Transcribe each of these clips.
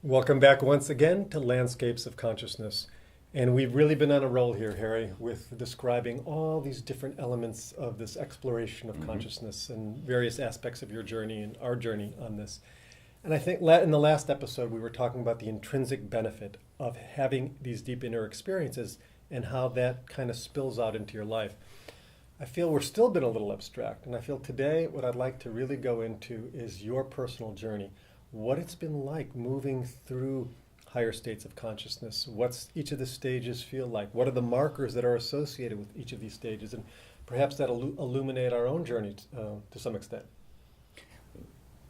Welcome back once again to Landscapes of Consciousness. And we've really been on a roll here, Harry, with describing all these different elements of this exploration of consciousness and various aspects of your journey and our journey on this. And I think in the last episode, we were talking about the intrinsic benefit of having these deep inner experiences and how that kind of spills out into your life. I feel we're still been a little abstract, and I feel today what I'd like to really go into is your personal journey, what it's been like moving through higher states of consciousness, what's each of the stages feel like, what are the markers that are associated with each of these stages, and perhaps that'll illuminate our own journey to some extent.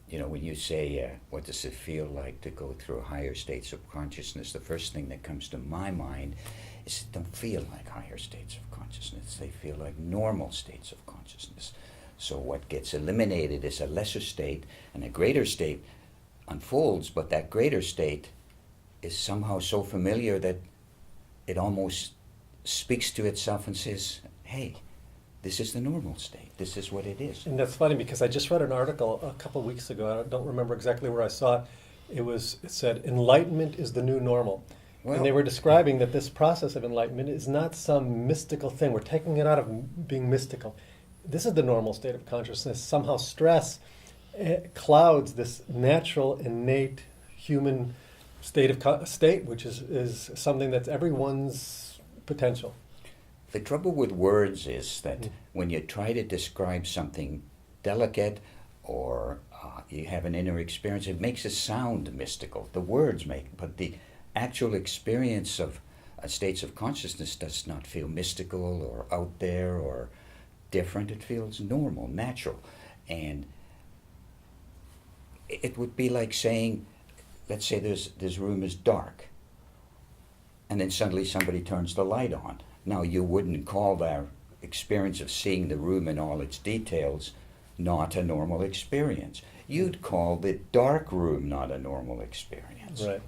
You know, when you say, what does it feel like to go through higher states of consciousness, the first thing that comes to my mind is it don't feel like higher states of consciousness. They feel like normal states of consciousness. So what gets eliminated is a lesser state, and a greater state unfolds, but that greater state is somehow so familiar that it almost speaks to itself and says, hey, this is the normal state. This is what it is. And that's funny because I just read an article a couple of weeks ago. I don't remember exactly where I saw it. It said, enlightenment is the new normal. Well, and they were describing that this process of enlightenment is not some mystical thing. We're taking it out of being mystical. This is the normal state of consciousness. Somehow stress clouds this natural, innate human state, which is something that's everyone's potential. The trouble with words is that when you try to describe something delicate or you have an inner experience, it makes it sound mystical. The words make, but the actual experience of states of consciousness does not feel mystical or out there or different. It feels normal, natural. And it would be like saying, let's say this room is dark, and then suddenly somebody turns the light on. Now, you wouldn't call that experience of seeing the room in all its details not a normal experience. You'd call the dark room not a normal experience. Right.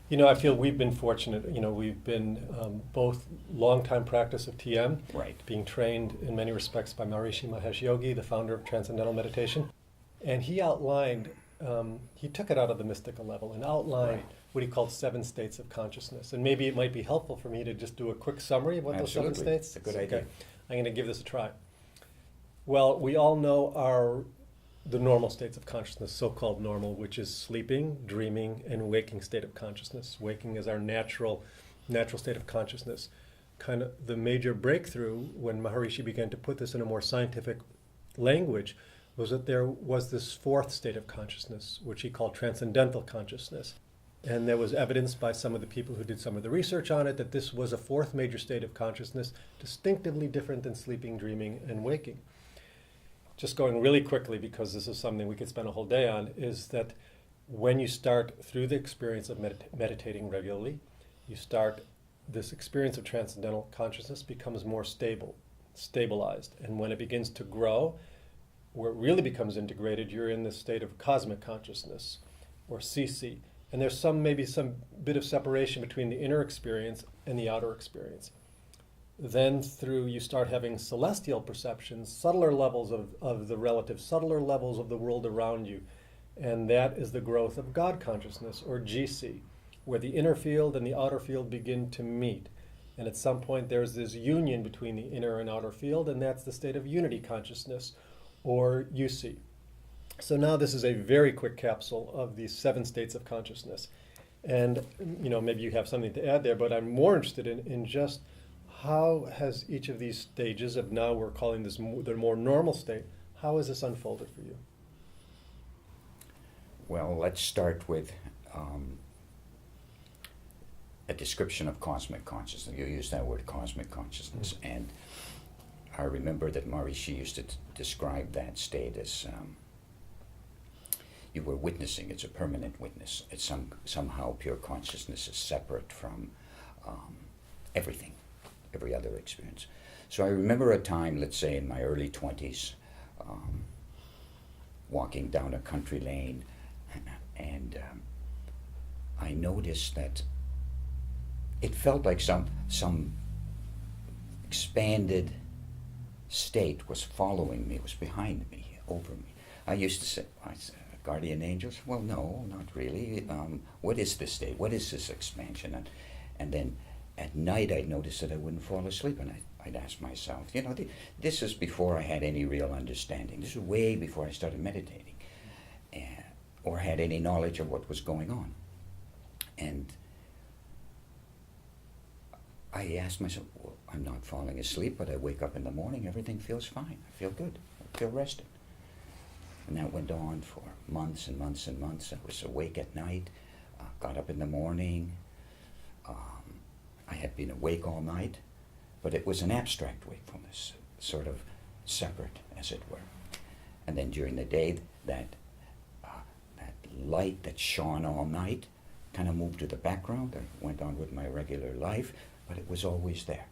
You know, I feel we've been fortunate. You know, we've been both long-time practice of TM, Right. being trained in many respects by Maharishi Mahesh Yogi, the founder of Transcendental Meditation. And he outlined, he took it out of the mystical level and outlined what he called 7 states of consciousness. And maybe it might be helpful for me to just do a quick summary of what Absolutely. those 7 states. It's a good idea. I'm going to give this a try. Well, we all know the normal states of consciousness, so-called normal, which is sleeping, dreaming, and waking state of consciousness. Waking is our natural state of consciousness. Kind of the major breakthrough when Maharishi began to put this in a more scientific language was that there was this 4th state of consciousness, which he called Transcendental Consciousness. And there was evidence by some of the people who did some of the research on it that this was a 4th major state of consciousness, distinctively different than sleeping, dreaming, and waking. Just going really quickly, because this is something we could spend a whole day on, is that when you start through the experience of meditating regularly, you start, this experience of transcendental consciousness becomes more stabilized. And when it begins to grow, where it really becomes integrated, you're in this state of cosmic consciousness, or CC. And there's maybe some bit of separation between the inner experience and the outer experience. Then you start having celestial perceptions, subtler levels of the relative, subtler levels of the world around you. And that is the growth of God consciousness, or GC, where the inner field and the outer field begin to meet. And at some point there's this union between the inner and outer field, and that's the state of unity consciousness, or UC. So now this is a very quick capsule of these 7 states of consciousness. And you know, maybe you have something to add there, but I'm more interested in just how has each of these stages of, now we're calling this the more normal state, how has this unfolded for you? Well, let's start with a description of cosmic consciousness. You use that word, cosmic consciousness. And I remember that Maharishi used to describe that state as you were witnessing. It's a permanent witness. It's somehow pure consciousness is separate from everything, every other experience. So I remember a time, let's say in my early 20s, walking down a country lane, and I noticed that it felt like some expanded state was following me, was behind me, over me. I used to say, guardian angels? Well, no, not really. What is this state? What is this expansion? And then at night I'd notice that I wouldn't fall asleep, and I'd ask myself, this is before I had any real understanding. This is way before I started meditating, or had any knowledge of what was going on. And I asked myself, well, I'm not falling asleep, but I wake up in the morning, everything feels fine. I feel good. I feel rested. And that went on for months and months and months. I was awake at night, got up in the morning. I had been awake all night, but it was an abstract wakefulness, sort of separate, as it were. And then during the day, that light that shone all night kind of moved to the background. I went on with my regular life, but it was always there,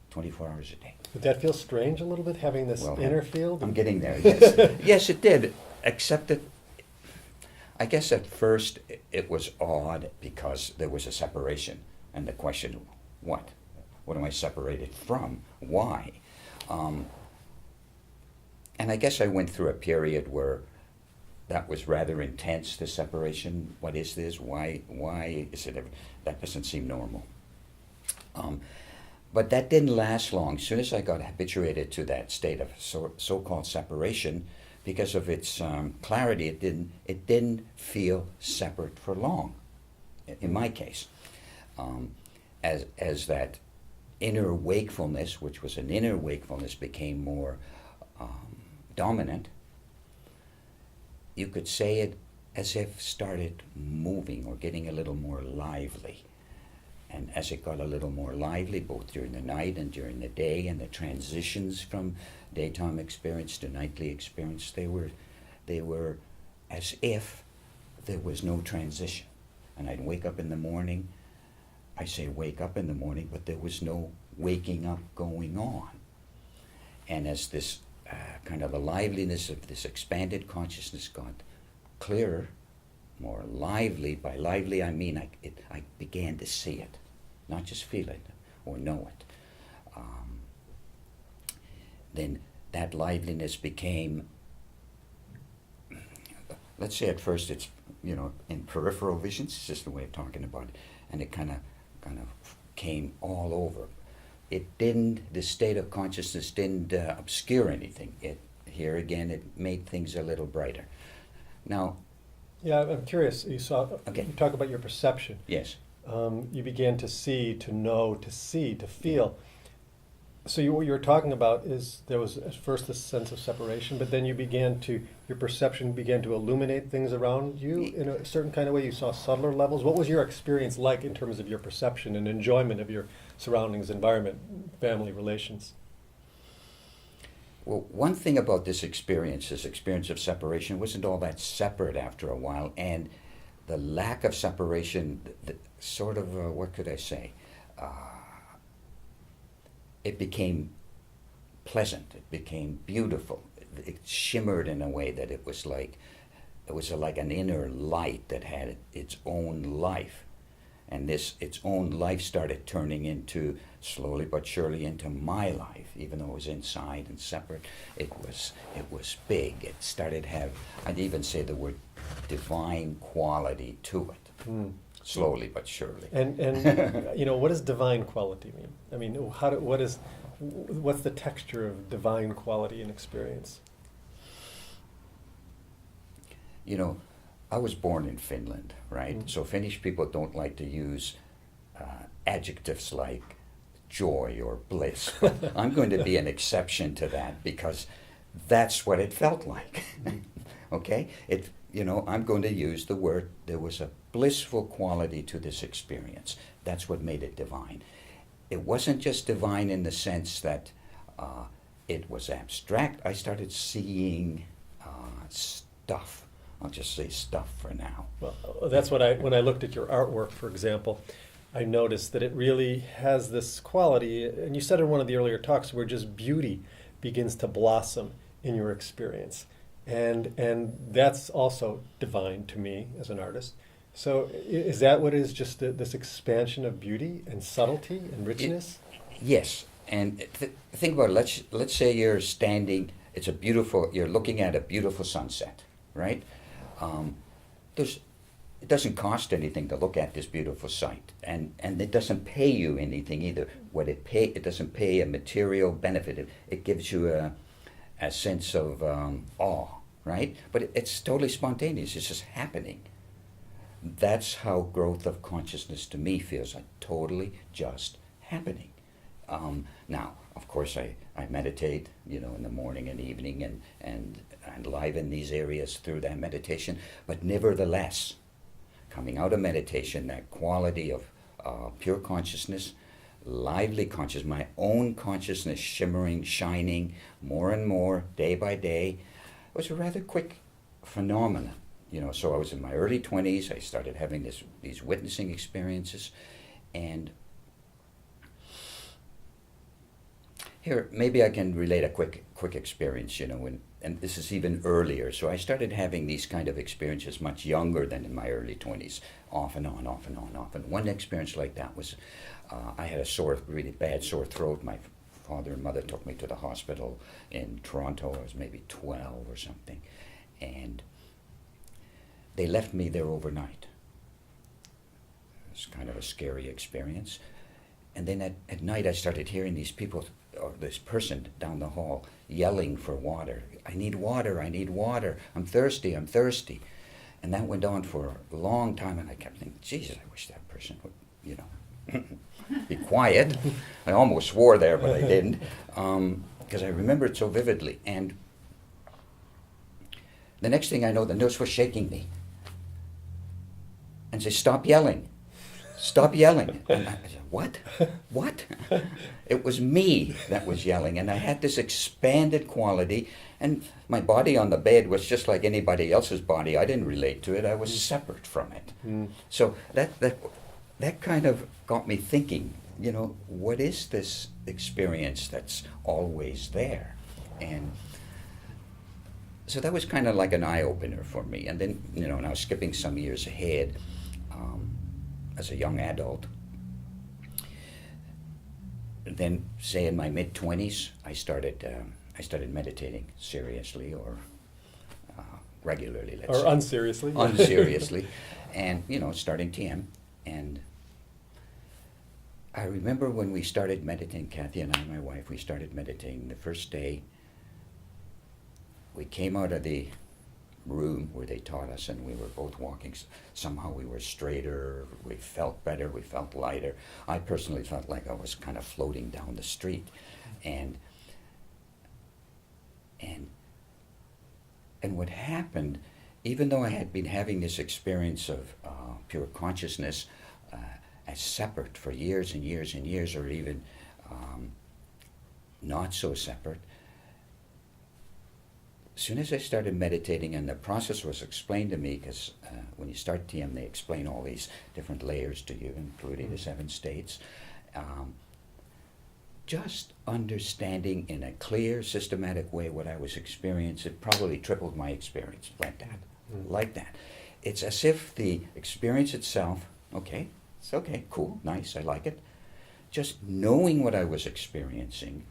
24 hours a day. Did that feel strange a little bit, having this inner field? I'm getting there, yes. Yes, it did, except that I guess at first it was odd because there was a separation, and the question, what? What am I separated from? Why? And I guess I went through a period where that was rather intense, the separation. What is this? Why is it? That doesn't seem normal. But that didn't last long. As soon as I got habituated to that state of so-called separation, because of its clarity, it didn't feel separate for long. In my case, as that inner wakefulness, which was an inner wakefulness, became more dominant, you could say it as if started moving or getting a little more lively. And as it got a little more lively, both during the night and during the day, and the transitions from daytime experience to nightly experience, they were as if there was no transition. And I'd wake up in the morning. I say wake up in the morning, but there was no waking up going on. And as this kind of the liveliness of this expanded consciousness got clearer, more lively. By lively, I mean I began to see it, not just feel it or know it. Then that liveliness became, let's say at first it's, in peripheral vision, it's just a way of talking about it, and it kind of came all over. The state of consciousness didn't obscure anything. Here again, it made things a little brighter. Now, yeah, I'm curious. You talk about your perception. Yes. You began to see, to know, to see, to feel. So what you were talking about is there was at first this sense of separation, but then your perception began to illuminate things around you in a certain kind of way. You saw subtler levels. What was your experience like in terms of your perception and enjoyment of your surroundings, environment, family, relations? Well, one thing about this experience of separation, wasn't all that separate after a while, and the lack of separation, what could I say? It became pleasant. It became beautiful. It shimmered in a way that it was like an inner light that had its own life. And its own life started turning into, slowly but surely, into my life. Even though it was inside and separate, it was big. It started I'd even say the word divine quality to it. Slowly but surely. And what does divine quality mean? I mean, what's the texture of divine quality in experience? I was born in Finland, right? So Finnish people don't like to use adjectives like joy or bliss. I'm going to be an exception to that because that's what it felt like. Okay? I'm going to use the word, there was a blissful quality to this experience. That's what made it divine. It wasn't just divine in the sense that it was abstract. I started seeing stuff. I'll just say stuff for now. Well, that's when I looked at your artwork, for example, I noticed that it really has this quality, and you said in one of the earlier talks, where just beauty begins to blossom in your experience. And that's also divine to me as an artist. So is that what is just this expansion of beauty and subtlety and richness? Yes, and think about it. Let's say you're standing, you're looking at a beautiful sunset, right? there's it doesn't cost anything to look at this beautiful sight, and it doesn't pay you anything either. It doesn't pay a material benefit. It gives you a sense of awe, right? But it's totally spontaneous. It's just happening. That's how growth of consciousness to me feels like, totally just happening. Now, of course, I meditate, in the morning and evening, and enliven these areas through that meditation. But nevertheless, coming out of meditation, that quality of pure consciousness, lively consciousness, my own consciousness shimmering, shining more and more day by day, was a rather quick phenomenon. So I was in my early 20s, I started having these witnessing experiences, and here, maybe I can relate a quick experience, and this is even earlier. So I started having these kind of experiences much younger than in my early 20s, off and on, off and on, off and on. One experience like that was, I had a really bad sore throat. My father and mother took me to the hospital in Toronto. I was maybe 12 or something, and they left me there overnight. It was kind of a scary experience. And then at night I started hearing these people, or this person down the hall, yelling for water. I need water, I need water. I'm thirsty, I'm thirsty. And that went on for a long time, and I kept thinking, Jesus, I wish that person would, be quiet. I almost swore there, but I didn't, because I remember it so vividly. And the next thing I know, the nurse was shaking me and said, stop yelling. Stop yelling. And I said, what? What? It was me that was yelling, and I had this expanded quality, and my body on the bed was just like anybody else's body. I didn't relate to it. I was separate from it. So that kind of got me thinking, what is this experience that's always there? And so that was kind of like an eye-opener for me. And then, now skipping some years ahead, as a young adult, then say in my mid-20s, I started meditating seriously, or regularly, let's say. Or unseriously. Unseriously, and starting TM. And I remember when we started meditating, Kathy and I, my wife, we started meditating. The first day, we came out of the room where they taught us, and we were both walking. Somehow we were straighter, we felt better, we felt lighter. I personally felt like I was kind of floating down the street. And what happened, even though I had been having this experience of pure consciousness as separate for years and years and years, or even not so separate, as soon as I started meditating, and the process was explained to me, because when you start TM, they explain all these different layers to you, including the 7 states. Just understanding in a clear, systematic way what I was experiencing, it probably tripled my experience, like that, like that. It's as if the experience itself, okay, it's okay, cool, nice, I like it. Just knowing what I was experiencing,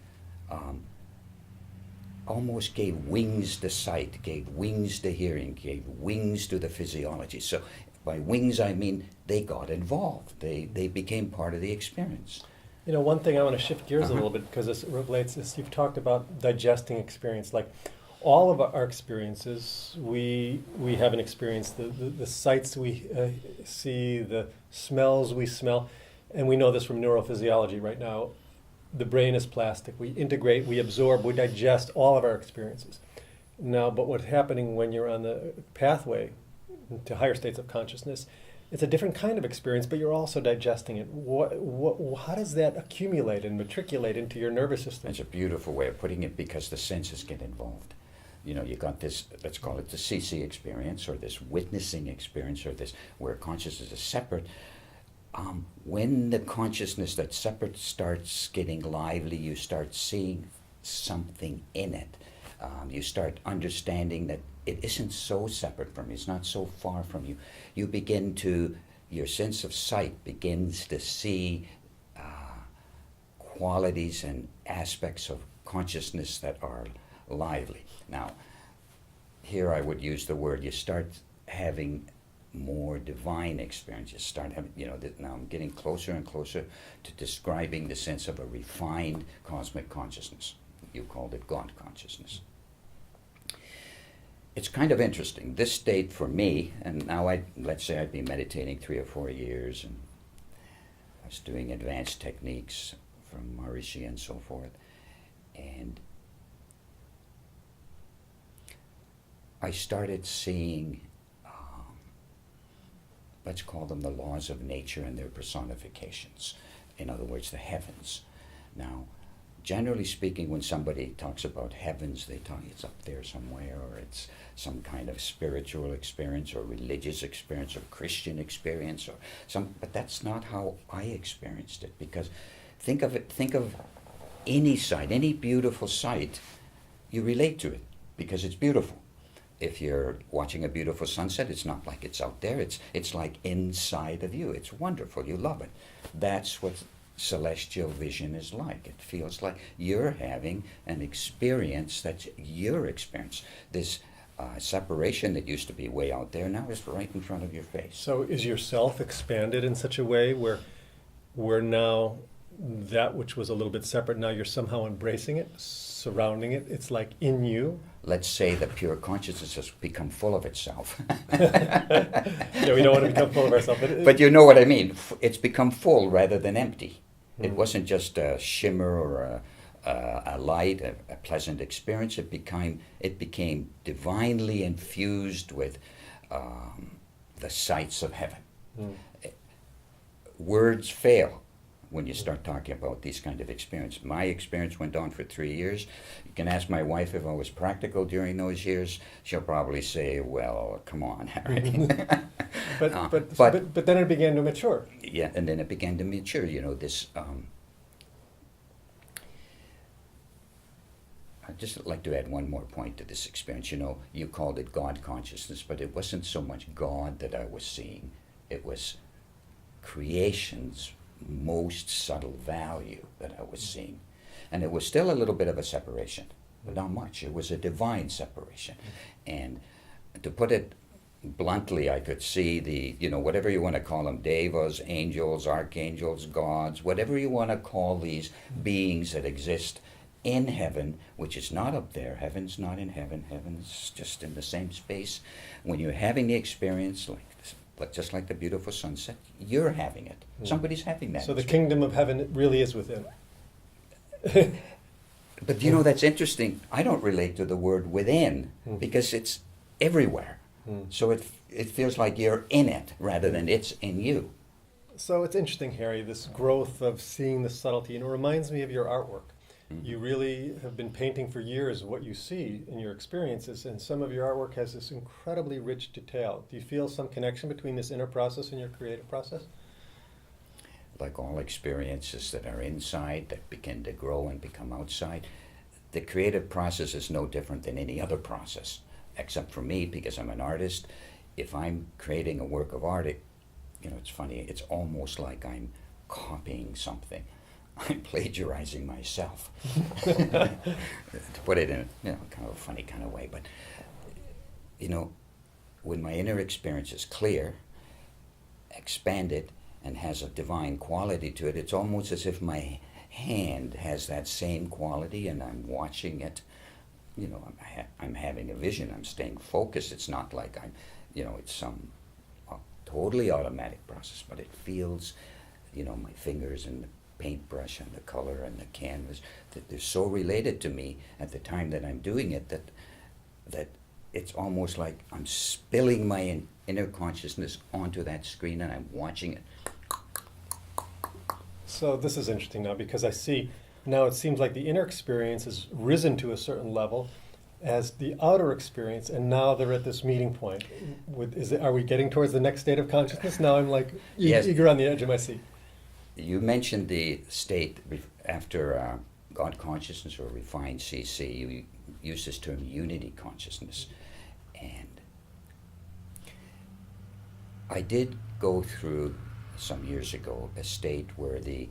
almost gave wings to sight, gave wings to hearing, gave wings to the physiology. So by wings I mean they got involved. They became part of the experience. One thing I want to shift gears a little bit, because this relates, is you've talked about digesting experience. Like all of our experiences, we have an experience, the sights we see, the smells we smell, and we know this from neurophysiology right now. The brain is plastic. We integrate, we absorb, we digest all of our experiences. Now, but what's happening when you're on the pathway to higher states of consciousness, it's a different kind of experience, but you're also digesting it. How does that accumulate and matriculate into your nervous system? It's a beautiful way of putting it, because the senses get involved. You got this, let's call it the CC experience, or this witnessing experience, or this where consciousness is separate. When the consciousness that's separate starts getting lively, you start seeing something in it. You start understanding that it isn't so separate from you, it's not so far from you. You begin to, your sense of sight begins to see qualities and aspects of consciousness that are lively. Now, here I would use the word, you start having more divine experiences, start having, now I'm getting closer and closer to describing the sense of a refined cosmic consciousness. You called it God consciousness. It's kind of interesting. This state for me, and now let's say I'd been meditating 3 or 4 years, and I was doing advanced techniques from Maharishi and so forth, and I started seeing, let's call them the laws of nature and their personifications. In other words, the heavens. Now, generally speaking, when somebody talks about heavens, they talk it's up there somewhere, or it's some kind of spiritual experience or religious experience or Christian experience, but that's not how I experienced it. Because think of any sight, any beautiful sight, you relate to it because it's beautiful. If you're watching a beautiful sunset, it's not like it's out there, it's like inside of you. It's wonderful, you love it. That's what celestial vision is like. It feels like you're having an experience that's your experience. This separation that used to be way out there now is right in front of your face. So is your self expanded in such a way where now that which was a little bit separate, now you're somehow embracing it, surrounding it, it's like in you? Let's say that pure consciousness has become full of itself. Yeah, we don't want to become full of ourselves. But you know what I mean. It's become full rather than empty. It wasn't just a shimmer or a light, a pleasant experience. It became divinely infused with the sights of heaven. Words fail when you start talking about these kind of experience. My experience went on for 3 years. You can ask my wife if I was practical during those years. She'll probably say, well, come on, Harry. But then it began to mature. Yeah, and then it began to mature. This... I'd just like to add one more point to this experience. You called it God consciousness, but it wasn't so much God that I was seeing. It was creation's most subtle value that I was seeing. And it was still a little bit of a separation, but not much. It was a divine separation. And to put it bluntly, I could see whatever you want to call them, devas, angels, archangels, gods, whatever you want to call these beings that exist in heaven, which is not up there. Heaven's not in heaven. Heaven's just in the same space. When you're having the experience, but just like the beautiful sunset, you're having it. Somebody's having that. So the kingdom of heaven really is within. But that's interesting. I don't relate to the word within because it's everywhere. So it feels like you're in it rather than it's in you. So it's interesting, Harry, this growth of seeing the subtlety, and it reminds me of your artwork. You really have been painting for years what you see in your experiences, and some of your artwork has this incredibly rich detail. Do you feel some connection between this inner process and your creative process? Like all experiences that are inside that begin to grow and become outside, the creative process is no different than any other process, except for me, because I'm an artist. If I'm creating a work of art, it's funny, it's almost like I'm copying something. I'm plagiarizing myself, to put it in kind of a funny kind of way. But, when my inner experience is clear, expanded, and has a divine quality to it, it's almost as if my hand has that same quality and I'm watching it. I'm having a vision, I'm staying focused. It's not like it's some totally automatic process, but it feels, my fingers and the paintbrush and the color and the canvas, that they're so related to me at the time that I'm doing it that it's almost like I'm spilling my inner consciousness onto that screen and I'm watching it. So this is interesting now, because I see now it seems like the inner experience has risen to a certain level as the outer experience, and now they're at this meeting point. Are we getting towards the next state of consciousness? Now I'm like eager on the edge of my seat. You mentioned the state after God consciousness or refined CC. You use this term unity consciousness. And I did go through some years ago a state where the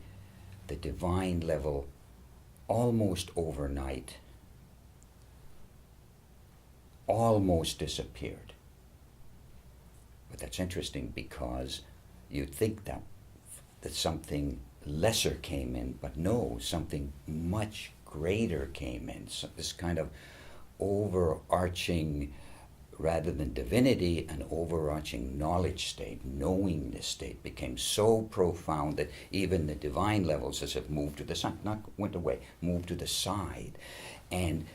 divine level almost overnight almost disappeared. But that's interesting because you'd think that something lesser came in, but no, something much greater came in. So this kind of overarching, rather than divinity, an overarching knowledge state, knowingness state became so profound that even the divine levels as if moved to the side, not went away, moved to the side. And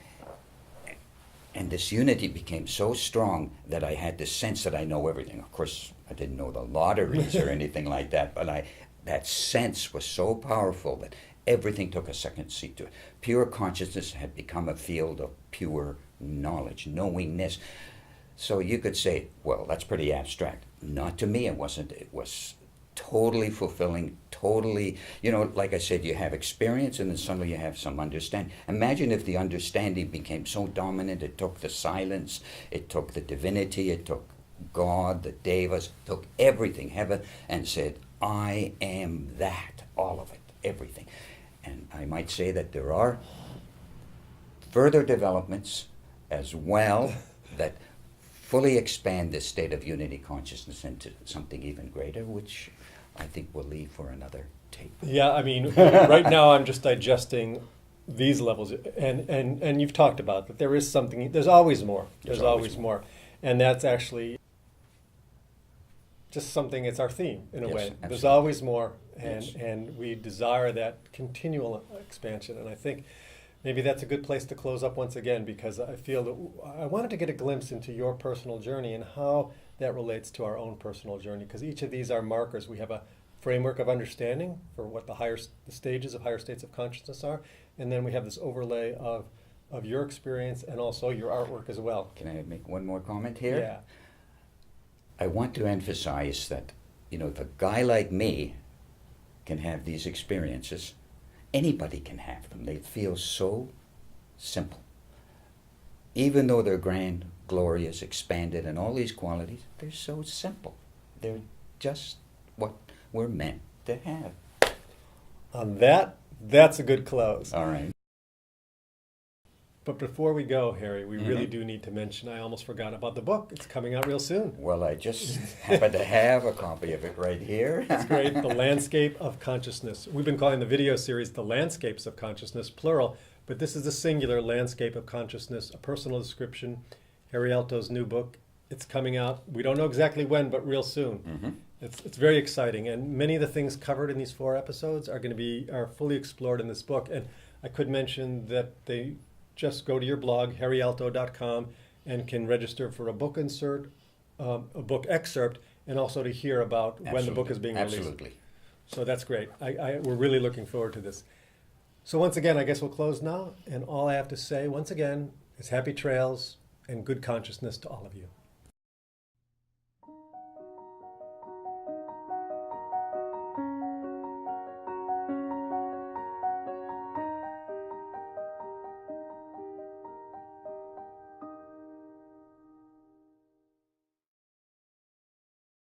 this unity became so strong that I had this sense that I know everything. Of course, I didn't know the lotteries or anything like that, but that sense was so powerful that everything took a second seat to it. Pure consciousness had become a field of pure knowledge, knowingness. So you could say, well, that's pretty abstract. Not to me, it wasn't. It was totally fulfilling, totally, like I said, you have experience and then suddenly you have some understanding. Imagine if the understanding became so dominant, it took the silence, it took the divinity, it took God, the devas, took everything, heaven, and said, I am that, all of it, everything. And I might say that there are further developments as well that fully expand this state of unity consciousness into something even greater, which I think we'll leave for another tape. Yeah, I mean, right now I'm just digesting these levels, and you've talked about that there is something, there's always more. There's always more. And that's actually just something, it's our theme in a way. Absolutely. There's always more, Yes. and we desire that continual expansion. And I think maybe that's a good place to close up once again, because I feel that I wanted to get a glimpse into your personal journey and how that relates to our own personal journey, because each of these are markers. We have a framework of understanding for what the stages of higher states of consciousness are, and then we have this overlay of your experience and also your artwork as well. Can I make one more comment here? Yeah. I want to emphasize that, if a guy like me can have these experiences, anybody can have them. They feel so simple. Even though they're grand, glorious, expanded, and all these qualities, they're so simple. They're just what we're meant to have. On that, that's a good close. All right. But before we go, Harry, we really do need to mention, I almost forgot about the book. It's coming out real soon. Well, I just happen to have a copy of it right here. It's great. The Landscape of Consciousness. We've been calling the video series The Landscapes of Consciousness, plural, but this is the singular Landscape of Consciousness, a personal description. Harri Aalto's new book. It's coming out. We don't know exactly when, but real soon. It's very exciting, and many of the things covered in these 4 episodes are fully explored in this book. And I could mention that they just go to your blog, harriaalto.com, and can register for a book insert, a book excerpt, and also to hear about when the book is being released. Absolutely. So that's great. We're really looking forward to this. So once again, I guess we'll close now, and all I have to say once again is happy trails and good consciousness to all of you.